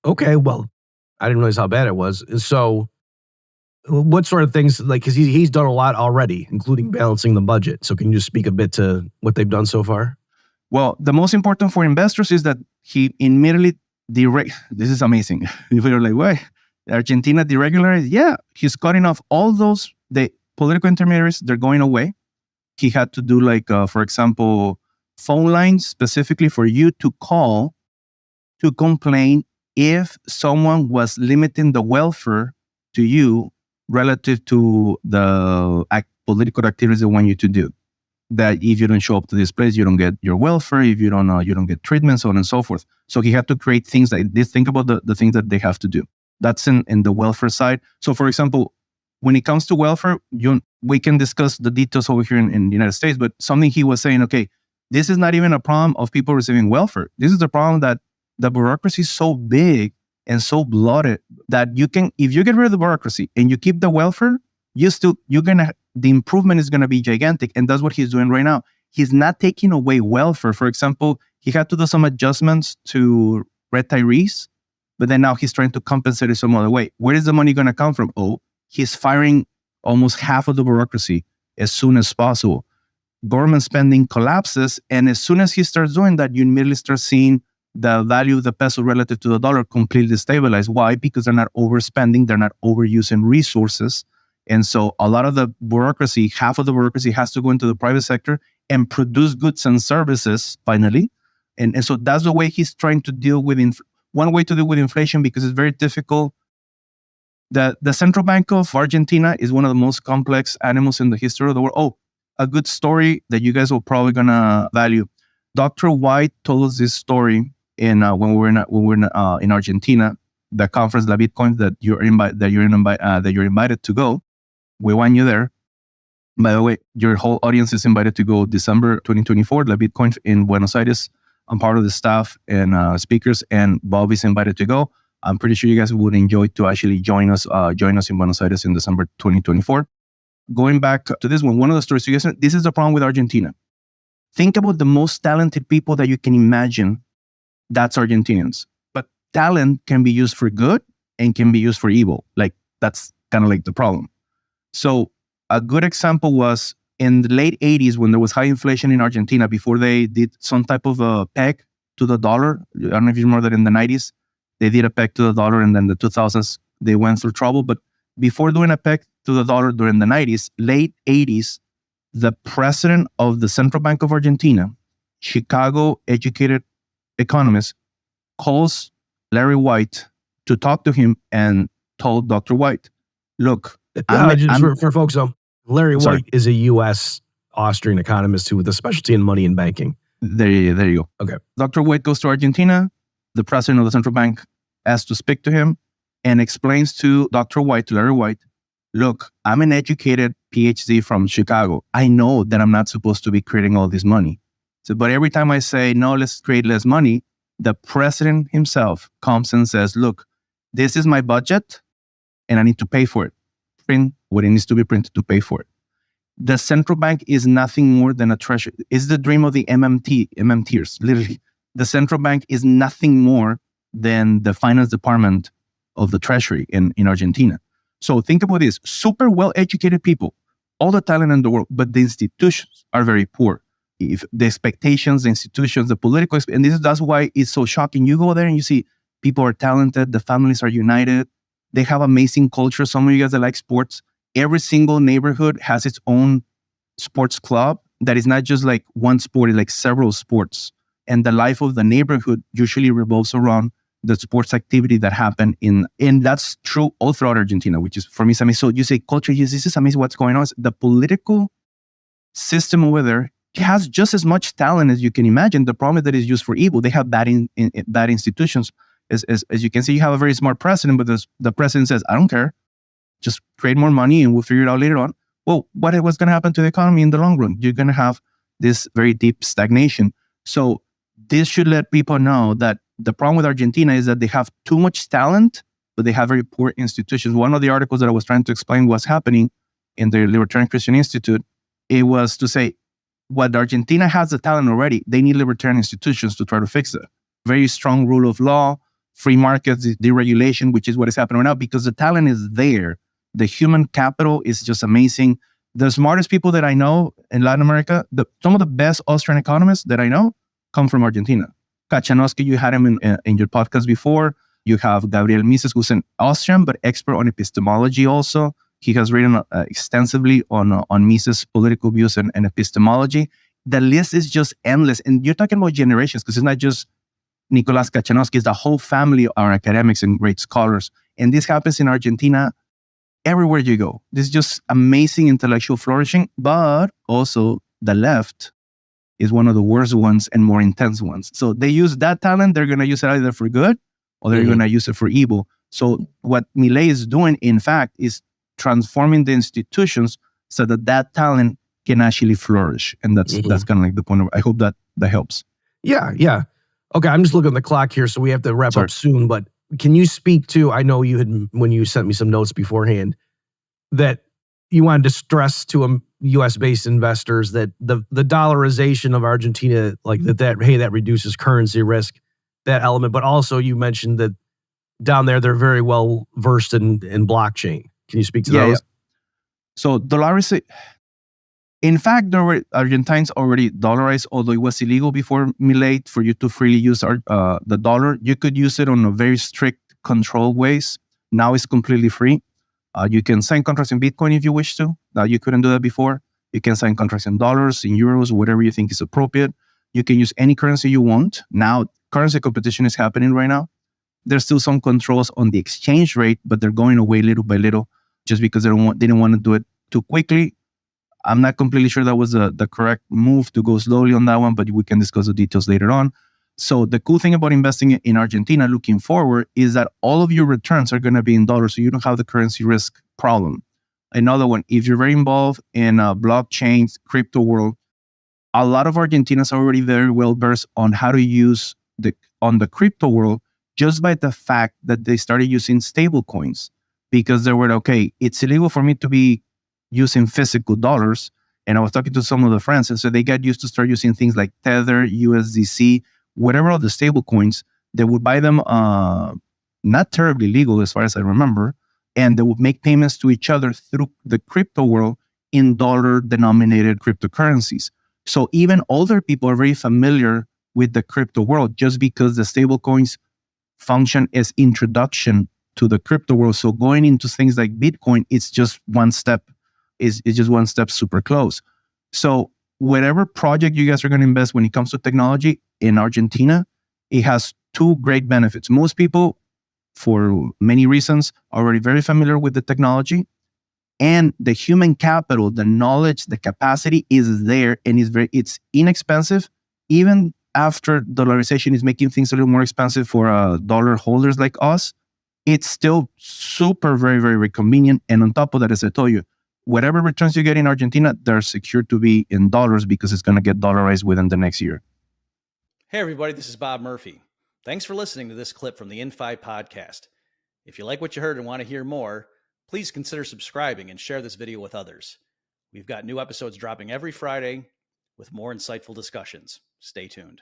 Okay, well, I didn't realize how bad it was. So, what sort of things, like, because he's done a lot already, including balancing the budget. So, can you just speak a bit to what they've done so far? Well, the most important for investors is that he immediately this is amazing. If you're like, why? Argentina deregularized? Yeah, he's cutting off all those, the political intermediaries, they're going away. He had to do like, for example, phone lines specifically for you to call to complain if someone was limiting the welfare to you relative to the political activities they want you to do. That if you don't show up to this place, you don't get your welfare. If you don't get treatment, so on and so forth. So he had to create things like this. Think about the things that they have to do. That's in the welfare side. So, for example, when it comes to welfare, we can discuss the details over here in the United States, but something he was saying, okay, this is not even a problem of people receiving welfare. This is the problem that the bureaucracy is so big and so bloated that if you get rid of the bureaucracy and you keep the welfare, the improvement is going to be gigantic. And that's what he's doing right now. He's not taking away welfare. For example, he had to do some adjustments to retirees, but then now he's trying to compensate it some other way. Where is the money going to come from? Oh, he's firing almost half of the bureaucracy as soon as possible. Government spending collapses. And as soon as he starts doing that, you immediately start seeing the value of the peso relative to the dollar completely stabilize. Why? Because they're not overspending. They're not overusing resources. And so a lot of the bureaucracy, half of the bureaucracy has to go into the private sector and produce goods and services finally. And so that's the way he's trying to deal with one way to deal with inflation, because it's very difficult. The Central Bank of Argentina is one of the most complex animals in the history of the world. Oh, a good story that you guys will probably gonna value. Dr. White told us this story when we were in Argentina, the conference La Bitcoin that you're invited to go. We want you there. By the way, your whole audience is invited to go December 2024, La Bitcoin in Buenos Aires. I'm part of the staff and speakers, and Bob is invited to go. I'm pretty sure you guys would enjoy to actually join us in Buenos Aires in December 2024. Going back to this one of the stories you guys, this is the problem with Argentina. Think about the most talented people that you can imagine. That's Argentinians. But talent can be used for good and can be used for evil. Like, that's kind of like the problem. So a good example was in the late 80s when there was high inflation in Argentina, before they did some type of a peg to the dollar. I don't know if you remember that in the 90s, they did a peg to the dollar, and then the 2000s, they went through trouble. But before doing a peg to the dollar during the 90s, late 80s, the president of the Central Bank of Argentina, Chicago-educated economist, calls Larry White to talk to him and told Dr. White, look, for folks, Larry White is a U.S. Austrian economist with a specialty in money and banking. There you go. Okay. Dr. White goes to Argentina. The president of the central bank asks to speak to him and explains to Dr. White, to Larry White, look, I'm an educated PhD from Chicago. I know that I'm not supposed to be creating all this money. But every time I say, no, let's create less money, the president himself comes and says, look, this is my budget and I need to pay for it. Print what it needs to be printed to pay for it. The central bank is nothing more than a treasury. It's the dream of the MMTers, literally. The central bank is nothing more than the finance department of the treasury in Argentina. So think about this, super well-educated people, all the talent in the world, but the institutions are very poor. If the expectations, the institutions, the political, and that's why it's so shocking. You go there and you see people are talented, the families are united, they have amazing culture. Some of you guys that like sports, every single neighborhood has its own sports club that is not just like one sport, it's like several sports. And the life of the neighborhood usually revolves around the sports activity that happen and that's true all throughout Argentina, which is for me amazing. So you say culture, yes, this is amazing what's going on. The political system over there has just as much talent as you can imagine. The problem is that it's used for evil. They have bad institutions. As you can see, you have a very smart president, but the president says, I don't care. Just create more money and we'll figure it out later on. Well, what's going to happen to the economy in the long run? You're going to have this very deep stagnation. So this should let people know that the problem with Argentina is that they have too much talent, but they have very poor institutions. One of the articles that I was trying to explain what's happening in the Libertarian Christian Institute, it was to say, what Argentina has the talent already, they need libertarian institutions to try to fix it. Very strong rule of law, free markets, deregulation, which is what is happening right now, because the talent is there. The human capital is just amazing. The smartest people that I know in Latin America, some of the best Austrian economists that I know come from Argentina. Kachanowski, you had him in your podcast before. You have Gabriel Mises, who's an Austrian, but expert on epistemology also. He has written extensively on Mises' political views and epistemology. The list is just endless. And you're talking about generations, because it's not just Nicolas Kachanowski, it's the whole family are academics and great scholars. And this happens in Argentina everywhere you go. This is just amazing intellectual flourishing, but also the left is one of the worst ones and more intense ones. So they use that talent, they're going to use it either for good or they're going to use it for evil. So what Milei is doing, in fact, is transforming the institutions so that talent can actually flourish. And that's kind of like the point of, I hope that helps. Yeah. Okay, I'm just looking at the clock here, so we have to wrap up soon, but can you speak to, I know you had, when you sent me some notes beforehand, that you wanted to stress to US-based investors that the dollarization of Argentina, like that reduces currency risk, that element, but also you mentioned that down there, they're very well versed in blockchain. Can you speak to those? Yeah. So dollarization, in fact, there were Argentines already dollarized, although it was illegal before Milei for you to freely use the dollar. You could use it on a very strict control ways. Now it's completely free. You can sign contracts in Bitcoin if you wish to. You couldn't do that before. You can sign contracts in dollars, in euros, whatever you think is appropriate. You can use any currency you want. Now, currency competition is happening right now. There's still some controls on the exchange rate, but they're going away little by little just because they didn't want to do it too quickly. I'm not completely sure that was the correct move to go slowly on that one, but we can discuss the details later on. So the cool thing about investing in Argentina looking forward is that all of your returns are going to be in dollars, so you don't have the currency risk problem. Another one, if you're very involved in blockchains, crypto world, a lot of Argentinians are already very well versed on how to use on the crypto world just by the fact that they started using stable coins, because they were, okay, it's illegal for me to be using physical dollars. And I was talking to some of the friends, and so they got used to start using things like Tether, USDC, whatever are the stable coins. They would buy them not terribly legal as far as I remember, and they would make payments to each other through the crypto world in dollar-denominated cryptocurrencies. So even older people are very familiar with the crypto world just because the stable coins function as introduction to the crypto world. So going into things like Bitcoin, it's just one step, it's just one step super close. So whatever project you guys are going to invest when it comes to technology in Argentina, it has two great benefits. Most people, for many reasons, are already very familiar with the technology, and the human capital, the knowledge, the capacity is there, and it's inexpensive. Even after dollarization is making things a little more expensive for dollar holders like us, it's still super, very, very, very convenient. And on top of that, as I told you, whatever returns you get in Argentina, they're secured to be in dollars because it's going to get dollarized within the next year. Hey, everybody, this is Bob Murphy. Thanks for listening to this clip from the InFi podcast. If you like what you heard and want to hear more, please consider subscribing and share this video with others. We've got new episodes dropping every Friday with more insightful discussions. Stay tuned.